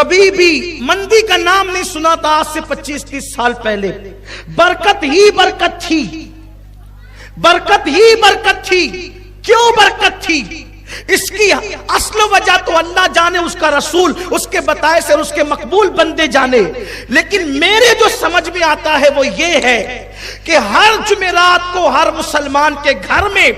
کبھی بھی مندی کا نام نہیں سنا تھا آج سے 25-30 سال پہلے. برکت ہی برکت تھی, برکت ہی برکت تھی. کیوں برکت تھی؟ اس کی اصل وجہ تو اللہ جانے, اس کا رسول, اس کے بتائے سے, اس کے مقبول بندے جانے. لیکن میرے جو سمجھ میں آتا ہے وہ یہ ہے کہ ہر جمعرات کو ہر مسلمان کے گھر میں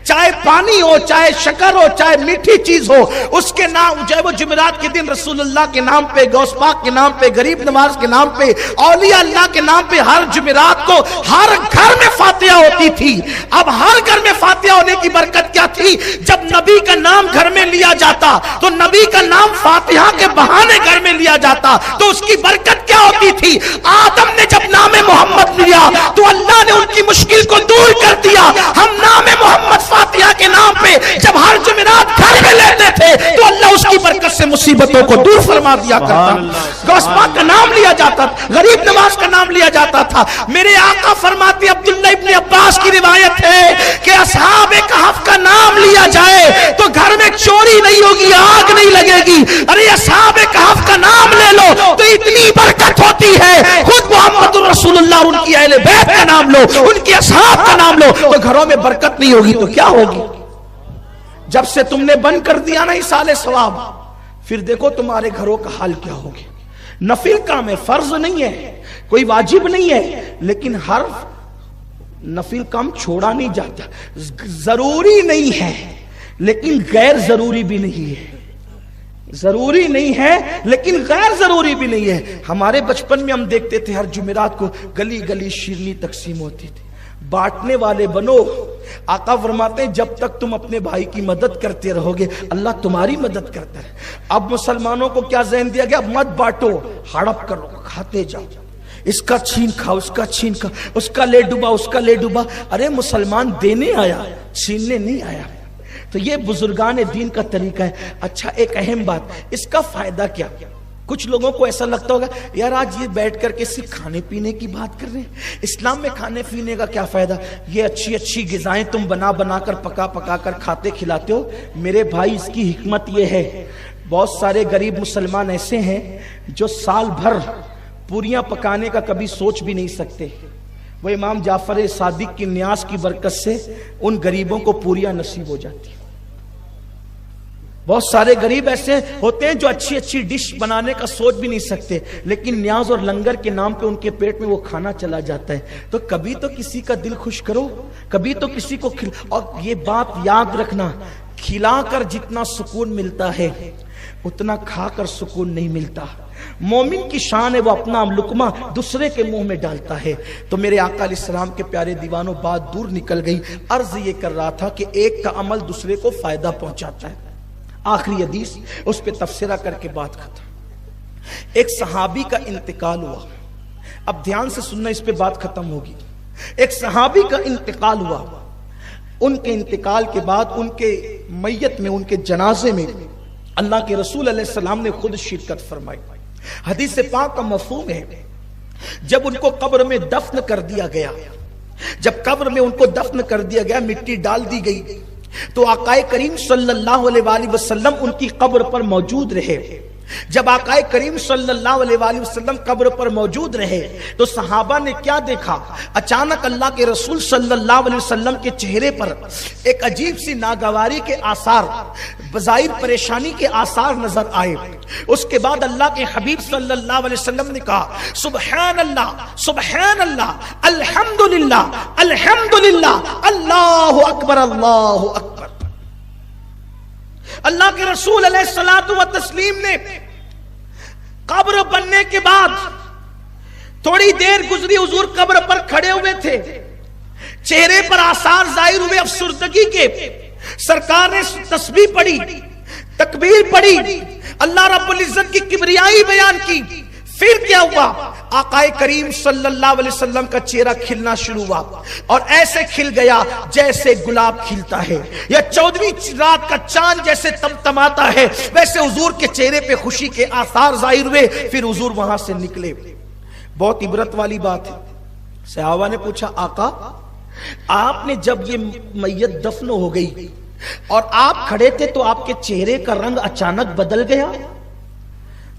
چاہے پانی ہو, چاہے شکر ہو, چاہے میٹھی چیز ہو, اس کے نام, چاہے وہ جمعرات کے دن رسول اللہ کے نام پہ, غوث پاک کے نام پہ, غریب نواز کے نام پہ, اولیاء اللہ کے نام پہ, ہر جمعرات کو ہر گھر میں فاتحہ ہوتی تھی. اب ہر گھر میں فاتحہ ہونے کی برکت کیا تھی؟ جب نبی کا نام گھر میں لیا جاتا تو نبی کا نام فاتحہ کے بہانے گھر میں لیا جاتا تو اس کی برکت کیا ہوتی تھی؟ آدم نے جب نام محمد لیا تو اللہ نے ان کی مشکل کو دور کر دیا. ہم نام محمد فاتحہ کے نام پہ جب ہر جمعرات گھر میں لیتے تھے تو اللہ اس کی برکت سے مصیبتوں کو دور فرما دیا کرتا. غوث پاک کا نام لیا جاتا, غریب نواز کا نام لیا جاتا تھا. میرے آقا فرماتے, عبداللہ ابن عباس کی روایت ہے کہ اصحاب کہف کا نام لیا جائے تو گھر میں چوری نہیں ہوگی, آگ نہیں لگے گی. ارے اصحاب کہف کا نام لے لو تو اتنی برکت ہوتی ہے. خود محمد رسول اللہ اور ان کی اہل بیت کا نام لو, ان کے اصحاب کا نام لو, تو گھروں میں برکت نہیں ہوگی تو کیا ہوگی؟ جب سے تم نے بند کر دیا نا ایصال ثواب, پھر دیکھو تمہارے گھروں کا حال کیا ہوگی. نفل کام ہے, فرض نہیں ہے, کوئی واجب نہیں ہے, لیکن ہر نفل کام چھوڑا نہیں جاتا. ضروری نہیں ہے لیکن غیر ضروری بھی نہیں ہے, ضروری نہیں ہے لیکن غیر ضروری بھی نہیں ہے. ہمارے بچپن میں ہم دیکھتے تھے ہر جمعرات کو گلی گلی شیرنی تقسیم ہوتی تھی. بانٹنے والے بنو. آقا فرماتے ہیں جب تک تم اپنے بھائی کی مدد کرتے رہو گے اللہ تمہاری مدد کرتا ہے. اب مسلمانوں کو کیا ذہن دیا گیا؟ مت بانٹو, ہڑپ کرو, کھاتے جاؤ, اس کا چھین کھاؤ, اس کا چھین کھاؤ, اس کا لے ڈوبا, اس کا لے ڈوبا. ارے مسلمان دینے آیا, چھیننے نہیں آیا. تو یہ بزرگان دین کا طریقہ ہے. اچھا ایک اہم بات, اس کا فائدہ کیا؟ کچھ لوگوں کو ایسا لگتا ہوگا یار آج یہ بیٹھ کر کے صرف کھانے پینے کی بات کر رہے ہیں, اسلام میں کھانے پینے کا کیا فائدہ؟ یہ اچھی اچھی غذائیں تم بنا بنا کر پکا پکا کر کھاتے کھلاتے ہو. میرے بھائی اس کی حکمت یہ ہے, بہت سارے غریب مسلمان ایسے ہیں جو سال بھر پوریاں پکانے کا کبھی سوچ بھی نہیں سکتے. وہ امام جعفر صادق کی نیاز کی برکت سے ان غریبوں کو پوریاں نصیب ہو جاتی. بہت سارے غریب ایسے ہوتے ہیں جو اچھی اچھی ڈش بنانے کا سوچ بھی نہیں سکتے, لیکن نیاز اور لنگر کے نام پہ ان کے پیٹ میں وہ کھانا چلا جاتا ہے. تو کبھی تو کسی کا دل خوش کرو, کبھی تو کسی کو اور یہ بات یاد رکھنا, کھلا کر جتنا سکون ملتا ہے اتنا کھا کر سکون نہیں ملتا. مومن کی شان ہے وہ اپنا لقمہ دوسرے کے منہ میں ڈالتا ہے. تو میرے آقا علیہ السلام کے پیارے دیوانوں, بات دور نکل گئی. عرض یہ کر رہا تھا کہ ایک کا عمل دوسرے کو فائدہ پہنچاتا ہے. آخری حدیث, اس پہ تفسیرہ کر کے بات ختم. ایک صحابی کا انتقال ہوا. اب دھیان سے سننا, اس پہ بات ختم ہوگی. ایک صحابی کا انتقال ہوا. ان کے انتقال کے بعد ان کے میت میں, ان کے جنازے میں اللہ کے رسول علیہ السلام نے خود شرکت فرمائی. حدیث پاک کا مفہوم ہے جب ان کو قبر میں دفن کر دیا گیا, جب قبر میں ان کو دفن کر دیا گیا, مٹی ڈال دی گئی, تو آقا کریم صلی اللہ علیہ وآلہ وسلم ان کی قبر پر موجود رہے. جب آقا کریم صلی اللہ علیہ وآلہ وسلم قبر پر موجود رہے تو صحابہ نے کیا دیکھا؟ اچانک اللہ کے رسول صلی اللہ علیہ وسلم کے چہرے پر ایک عجیب سی ناگواری کے آثار, بظاہر پریشانی کے آثار نظر آئے. اس کے بعد اللہ کے حبیب صلی اللہ علیہ وسلم نے کہا سبحان اللہ سبحان اللہ الحمدللہ الحمدللہ اللہ اکبر اللہ اکبر. اللہ کے رسول علیہ الصلوۃ والتسلیم نے قبر بننے کے بعد تھوڑی دیر گزری, حضور قبر پر کھڑے ہوئے تھے, چہرے پر آثار ظاہر ہوئے افسردگی کے. سرکار نے تسبیح پڑھی, تکبیر پڑھی, اللہ رب العزت کی کبریائی بیان کی. پھر کیا ہوا؟ آقا کریم صلی اللہ علیہ وسلم کا چہرہ کھلنا شروع ہوا اور ایسے کھل گیا جیسے گلاب کھلتا ہے یا 14ویں رات کا چاند جیسے تمتماتا ہے, ویسے حضور کے چہرے پہ خوشی کے آثار ظاہر ہوئے. پھر حضور وہاں سے نکلے. بہت عبرت والی بات ہے. صحابہ نے پوچھا آقا آپ نے جب یہ میت دفن ہو گئی اور آپ کھڑے تھے تو آپ کے چہرے کا رنگ اچانک بدل گیا؟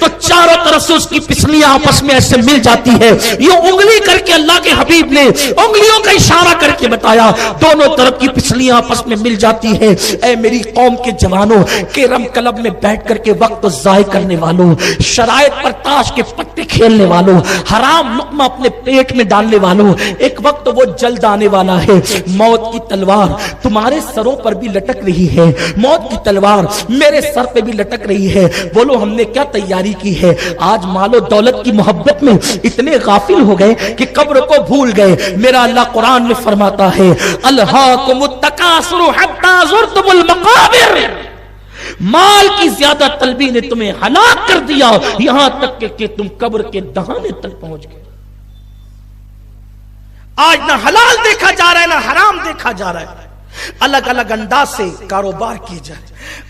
تو چاروں طرف سے اس کی پسلیاں آپس میں ایسے مل جاتی ہے. یہ انگلی کر کے اللہ کے حبیب نے انگلیوں کا اشارہ کر کے بتایا, دونوں طرف کی پسلیاں آپس میں مل جاتی ہے. اے میری قوم کے جوانوں, کیرم کلب میں بیٹھ کر کے وقت ضائع کرنے والوں, شرائط پر تاش کے پتے کھیلنے والوں, حرام لقمہ اپنے پیٹ میں ڈالنے والوں, ایک وقت وہ جلد آنے والا ہے. موت کی تلوار تمہارے سروں پر بھی لٹک رہی ہے, موت کی تلوار میرے سر پہ بھی لٹک رہی ہے. بولو ہم نے کیا تیاری کی ہے؟ آج مال و دولت کی محبت میں اتنے غافل ہو گئے کہ قبر کو بھول گئے. میرا اللہ قرآن میں فرماتا ہے الہاکم التکاثر حتی زرتم المقابر, مال کی زیادہ طلبی نے تمہیں ہلاک کر دیا یہاں تک کہ تم قبر کے دہانے تک پہنچ گئے. آج نہ حلال دیکھا جا رہا ہے نہ حرام دیکھا جا رہا ہے, الگ الگ انداز سے کاروبار کیے جائے.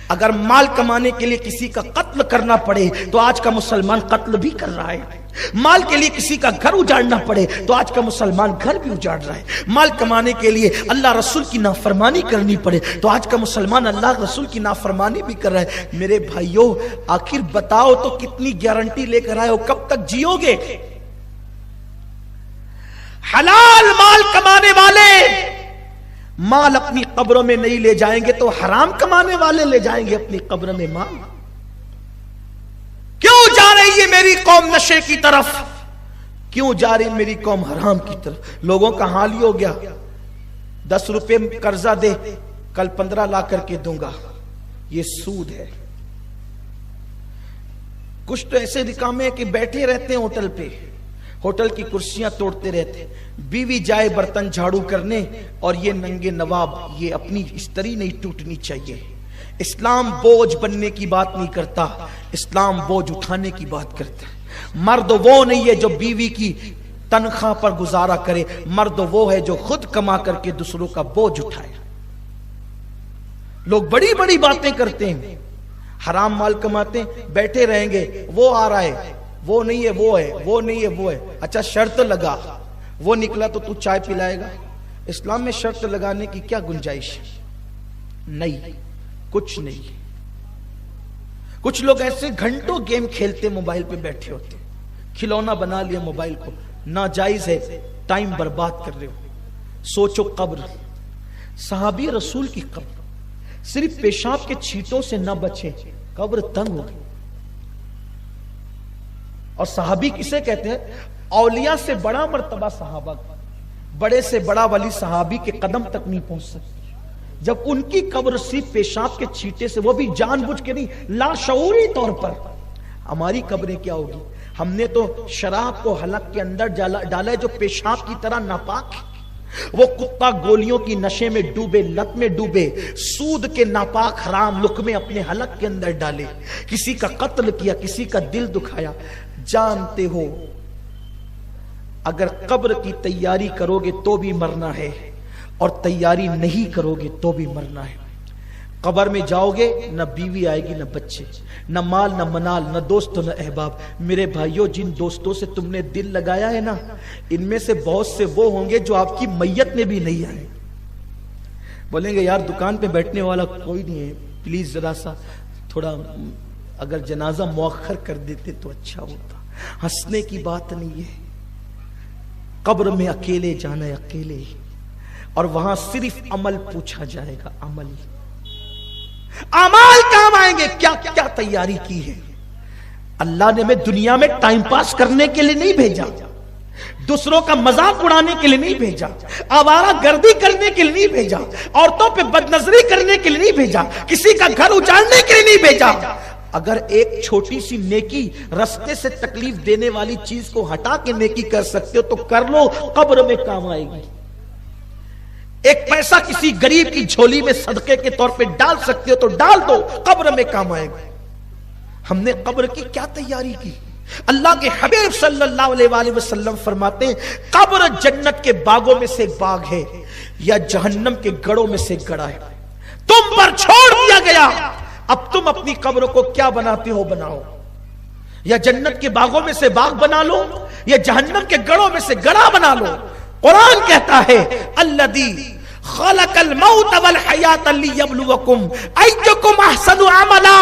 اگر مال کمانے کے لیے کسی کا قتل کرنا پڑے تو آج کا مسلمان قتل بھی کر رہا ہے. مال کے لیے کسی کا گھر اجاڑنا پڑے تو آج کا مسلمان گھر بھی اجاڑ رہا ہے. مال کمانے کے لیے اللہ رسول کی نافرمانی کرنی پڑے تو آج کا مسلمان اللہ رسول کی نافرمانی بھی کر رہا ہے. میرے بھائیوں, آخر بتاؤ تو کتنی گارنٹی لے کر آئے ہو, کب تک جیو گے؟ حلال مال کمانے والے مال اپنی قبروں میں نہیں لے جائیں گے تو حرام کمانے والے لے جائیں گے اپنی قبر میں مال. کیوں جا رہی ہے میری قوم نشے کی طرف؟ کیوں جا رہی میری قوم حرام کی طرف؟ لوگوں کا حال ہی ہو گیا 10 روپے قرضہ دے, کل 15 لا کر کے دوں گا, یہ سود ہے. کچھ تو ایسے نکامے ہیں کہ بیٹھے رہتے ہیں ہوٹل پہ, ہوٹل کی کرسیاں توڑتے رہتے, بیوی جائے برتن جھاڑو کرنے اور یہ ننگے نواب, یہ اپنی استری نہیں ٹوٹنی چاہیے. اسلام بوجھ بننے کی بات نہیں کرتا, اسلام بوجھ اٹھانے کی بات کرتا ہے. مرد وہ نہیں ہے جو بیوی کی تنخواہ پر گزارا کرے, مرد وہ ہے جو خود کما کر کے دوسروں کا بوجھ اٹھائے. لوگ بڑی بڑی باتیں کرتے ہیں, حرام مال کماتے ہیں, بیٹھے رہیں گے, وہ آ رہا ہے, وہ نہیں ہے وہ ہے, وہ نہیں ہے وہ ہے. اچھا شرط لگا, وہ نکلا تو تو چائے پلائے گا. اسلام میں شرط لگانے کی کیا گنجائش ہے؟ نہیں, کچھ نہیں. کچھ لوگ ایسے گھنٹوں گیم کھیلتے موبائل پہ بیٹھے ہوتے, کھلونا بنا لیا موبائل کو, ناجائز ہے, ٹائم برباد کر رہے ہو. سوچو قبر, صحابی رسول کی قبر, صرف پیشاب کے چھینٹوں سے نہ بچے, قبر تنگ ہو گئی. اور صحابی کسے کہتے ہیں؟ اولیاء سے بڑا مرتبہ صحابہ, بڑے سے بڑا ولی صحابی کے قدم تک نہیں پہنچ سکتے. جب ان کی قبر صرف پیشاب کے چھینٹے سے, وہ بھی جان بوجھ کے نہیں, لاشعوری طور پر. ہماری قبریں کیا ہوگی؟ ہم نے تو شراب کو حلق کے اندر ڈالا ہے جو پیشاب کی طرح ناپاک ہے. وہ کتا گولیوں کی نشے میں ڈوبے, لت میں ڈوبے, سود کے ناپاک حرام لقمے اپنے حلق کے اندر ڈالے, کسی کا قتل کیا, کسی کا دل دکھایا. جانتے ہو اگر قبر کی تیاری کرو گے تو بھی مرنا ہے, اور تیاری نہیں کرو گے تو بھی مرنا ہے. قبر میں جاؤ گے, نہ بیوی آئے گی, نہ بچے, نہ مال, نہ منال, نہ دوست, نہ احباب. میرے بھائیوں, جن دوستوں سے تم نے دل لگایا ہے نا, ان میں سے بہت سے وہ ہوں گے جو آپ کی میت میں بھی نہیں آئے. بولیں گے یار دکان پہ بیٹھنے والا کوئی نہیں ہے, پلیز ذرا سا تھوڑا اگر جنازہ مؤخر کر دیتے تو اچھا ہوتا. ہنسنے کی بات نہیں ہے. قبر میں اکیلے جانا ہے, اکیلے, اور وہاں صرف عمل پوچھا جائے گا. عمل, اعمال کام آئیں گے. کیا کیا تیاری کی ہے؟ اللہ نے ہمیں دنیا میں ٹائم پاس کرنے کے لیے نہیں بھیجا, دوسروں کا مذاق اڑانے کے لیے نہیں بھیجا, آوارہ گردی کرنے کے لیے نہیں بھیجا, عورتوں پہ بدنظری کرنے کے لیے نہیں بھیجا, کسی کا گھر اجاڑنے کے لیے نہیں بھیجا. اگر ایک چھوٹی سی نیکی رستے سے تکلیف دینے والی چیز کو ہٹا کے نیکی کر سکتے ہو تو کر لو, قبر میں کام آئے گی. ایک پیسہ کسی غریب کی جھولی میں صدقے کے طور پہ ڈال سکتے ہو تو ڈال دو, قبر میں کام آئے گا. ہم نے قبر کی کیا تیاری کی؟ اللہ کے حبیب صلی اللہ علیہ وآلہ وسلم فرماتے ہیں قبر جنت کے باغوں میں سے ایک باغ ہے یا جہنم کے گڑوں میں سے ایک گڑا ہے. تم پر چھوڑ دیا گیا, اب تم اپنی قبر کو کیا بناتے ہو بناؤ. یا جنت کے باغوں میں سے باغ بنا لو یا جہنم کے گڑوں میں سے گڑا بنا لو. قرآن کہتا ہے الذی خلق الموت والحیات لیبلوکم ایکم احسن عملا,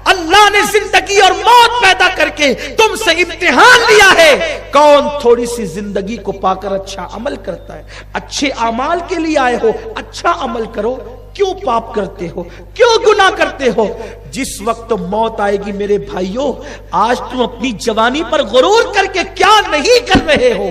اللہ نے زندگی اور موت پیدا کر کے تم سے امتحان لیا ہے. کون تھوڑی سی زندگی کو پا کر اچھا عمل کرتا ہے؟ اچھے اعمال کے لیے آئے ہو، اچھا عمل کرو. کیوں پاپ کرتے ہو؟ کیوں گناہ کرتے ہو؟ جس وقت موت آئے گی میرے بھائیوں، آج تم اپنی جوانی پر غرور کر کے کیا نہیں کر رہے ہو؟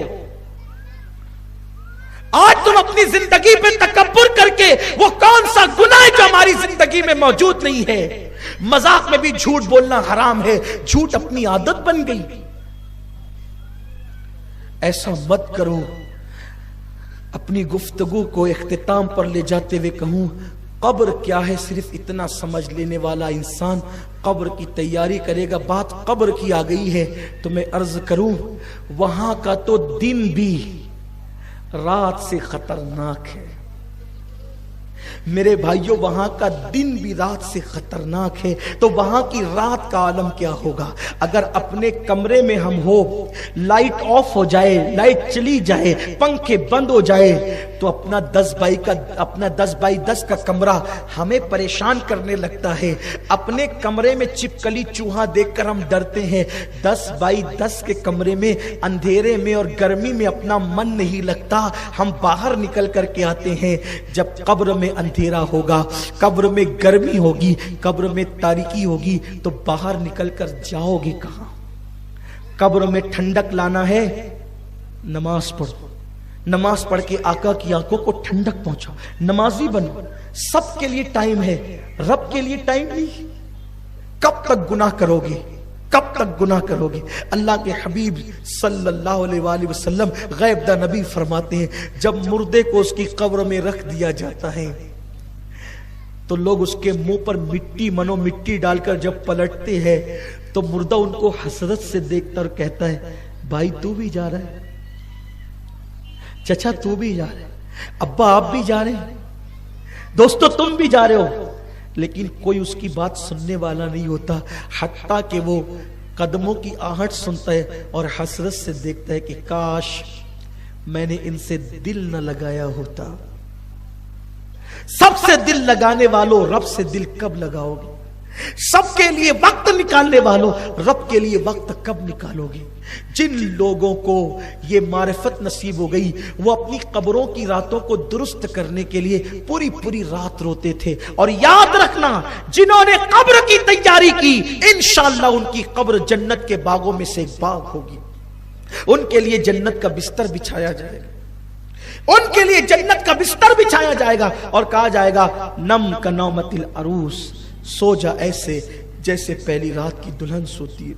آج تم اپنی زندگی پہ تکبر کر کے وہ کون سا گناہ ہے جو ہماری زندگی میں موجود نہیں ہے؟ مذاق میں بھی جھوٹ بولنا حرام ہے، جھوٹ اپنی عادت بن گئی. ایسا مت کرو. اپنی گفتگو کو اختتام پر لے جاتے ہوئے کہوں، قبر کیا ہے صرف اتنا سمجھ لینے والا انسان قبر کی تیاری کرے گا. بات قبر کی آ گئی ہے تو میں عرض کروں، وہاں کا تو دن بھی رات سے خطرناک ہے میرے بھائیوں. وہاں کا دن بھی رات سے خطرناک ہے، تو وہاں کی رات کا عالم کیا ہوگا؟ اگر اپنے کمرے میں ہم ہو، لائٹ آف ہو جائے، لائٹ چلی جائے، پنکھے بند ہو جائے، تو اپنا 10x10 کا کمرہ ہمیں پریشان کرنے لگتا ہے. اپنے کمرے میں چپکلی چوہا دیکھ کر ہم ڈرتے ہیں. 10x10 کے کمرے میں اندھیرے میں اور گرمی میں اپنا من نہیں لگتا. ہم باہر نکل کر کے آتے ہیں. جب قبر میں اندھیرا ہوگا، قبر میں گرمی ہوگی، قبر میں تاریکی ہوگی، تو باہر نکل کر جاؤ گے کہاں؟ قبر میں ٹھنڈک لانا ہے، نماز پڑھو. نماز پڑھ کے آقا کی آنکھوں کو ٹھنڈک پہنچاؤ. نمازی بنو. سب کے لیے ٹائم ہے، رب کے لیے ٹائم نہیں. کب تک گناہ کرو گے؟ کب تک گناہ کرو گے؟ اللہ کے حبیب صلی اللہ علیہ وآلہ وسلم غیب دا نبی فرماتے ہیں، جب مردے کو اس کی قبر میں رکھ دیا جاتا ہے تو لوگ اس کے منہ پر مٹی ڈال کر جب پلٹتے ہیں تو مردہ ان کو حسرت سے دیکھتا اور کہتا ہے، بھائی تو بھی جا رہا ہے، چچا تو بھی جا رہا ہے، ابا آپ بھی جا رہے ہیں، دوستو تم بھی جا رہے ہو. لیکن کوئی اس کی بات سننے والا نہیں ہوتا، حتیٰ کہ وہ قدموں کی آہٹ سنتا ہے اور حسرت سے دیکھتا ہے کہ کاش میں نے ان سے دل نہ لگایا ہوتا. سب سے دل لگانے والوں، رب سے دل کب لگاؤ گے؟ سب کے لیے وقت نکالنے والوں، رب کے لیے وقت کب نکالو گے؟ جن لوگوں کو یہ معرفت نصیب ہو گئی وہ اپنی قبروں کی راتوں کو درست کرنے کے لیے پوری رات روتے تھے. اور یاد رکھنا، جنہوں نے قبر کی تیاری کی انشاءاللہ ان کی قبر جنت کے باغوں میں سے ایک باغ ہوگی. ان کے لیے جنت کا بستر بچھایا جائے گا، ان کے لیے جنت کا بستر بچھایا جائے گا اور کہا جائے گا، نم کا نومت العروس، سو جا ایسے جیسے پہلی رات کی دلہن سوتی ہے.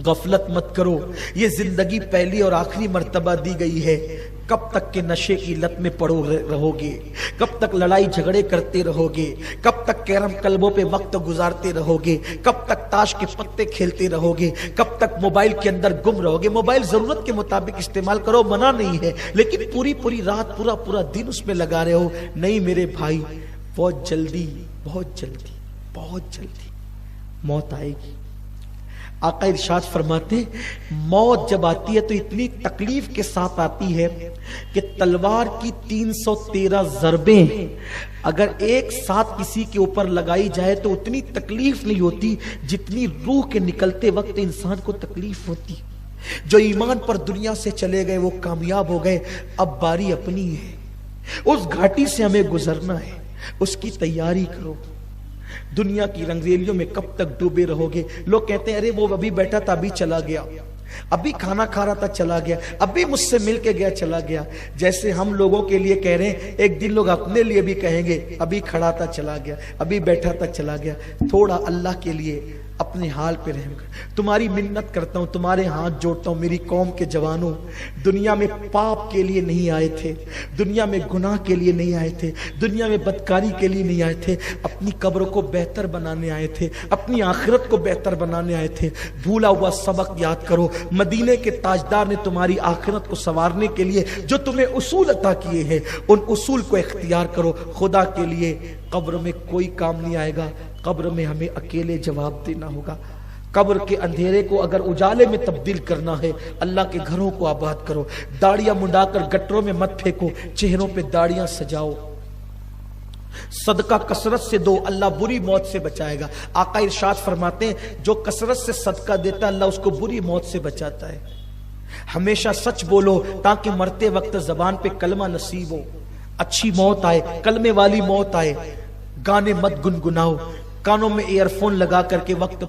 غفلت مت کرو. یہ زندگی پہلی اور آخری مرتبہ دی گئی ہے. کب تک کے نشے کی لت میں پڑو رہو گے؟ کب تک لڑائی جھگڑے کرتے رہو گے؟ کب تک کیرم کلبوں پہ وقت گزارتے رہو گے؟ کب تک تاش کے پتے کھیلتے رہو گے؟ کب تک موبائل کے اندر گم رہو گے؟ موبائل ضرورت کے مطابق استعمال کرو، منع نہیں ہے، لیکن پوری رات پورا دن اس میں لگا رہے ہو. نہیں میرے بھائی، بہت جلدی موت آئے گی. آقا ارشاد فرماتے، موت جب آتی ہے تو اتنی تکلیف کے ساتھ آتی ہے کہ تلوار کی 313 ضربیں اگر ایک ساتھ کسی کے اوپر لگائی جائے تو اتنی تکلیف نہیں ہوتی جتنی روح کے نکلتے وقت انسان کو تکلیف ہوتی. جو ایمان پر دنیا سے چلے گئے وہ کامیاب ہو گئے. اب باری اپنی ہے، اس گھاٹی سے ہمیں گزرنا ہے، اس کی تیاری کرو. دنیا کی رنگریلیوں میں کب تک ڈوبے رہو گے؟ لوگ کہتے ہیں ارے وہ ابھی بیٹھا تھا ابھی چلا گیا، ابھی کھانا کھا رہا تھا چلا گیا، ابھی مجھ سے مل کے گیا چلا گیا. جیسے ہم لوگوں کے لیے کہہ رہے ہیں، ایک دن لوگ اپنے لیے بھی کہیں گے ابھی کھڑا تھا چلا گیا، ابھی بیٹھا تھا چلا گیا. تھوڑا اللہ کے لیے اپنے حال پہ رحم کر. تمہاری منت کرتا ہوں، تمہارے ہاتھ جوڑتا ہوں، میری قوم کے جوانوں، دنیا میں پاپ کے لیے نہیں آئے تھے، دنیا میں گناہ کے لیے نہیں آئے تھے، دنیا میں بدکاری کے لیے نہیں آئے تھے، اپنی قبر کو بہتر بنانے آئے تھے، اپنی آخرت کو بہتر بنانے آئے تھے. بھولا ہوا سبق یاد کرو. مدینے کے تاجدار نے تمہاری آخرت کو سنوارنے کے لیے جو تمہیں اصول عطا کیے ہیں ان اصول کو اختیار کرو. خدا کے لیے قبر میں کوئی کام نہیں آئے گا، قبر میں ہمیں اکیلے جواب دینا ہوگا. قبر کے اندھیرے کو اگر اجالے میں تبدیل کرنا ہے، اللہ کے گھروں کو آباد کرو. داڑیاں منڈا کر گٹروں میں مت پھینکو، چہروں پہ داڑیاں سجاؤ. صدقہ کثرت سے دو، اللہ بری موت سے بچائے گا۔ آقا ارشاد فرماتے ہیں جو کثرت سے صدقہ دیتا ہے اللہ اس کو بری موت سے بچاتا ہے۔ ہمیشہ سچ بولو تاکہ مرتے وقت زبان پہ کلمہ نصیب ہو، اچھی موت آئے، کلمے والی موت آئے۔ گانے مت گنگناؤ، کانوں میں ایئر فون لگا کر کے وقت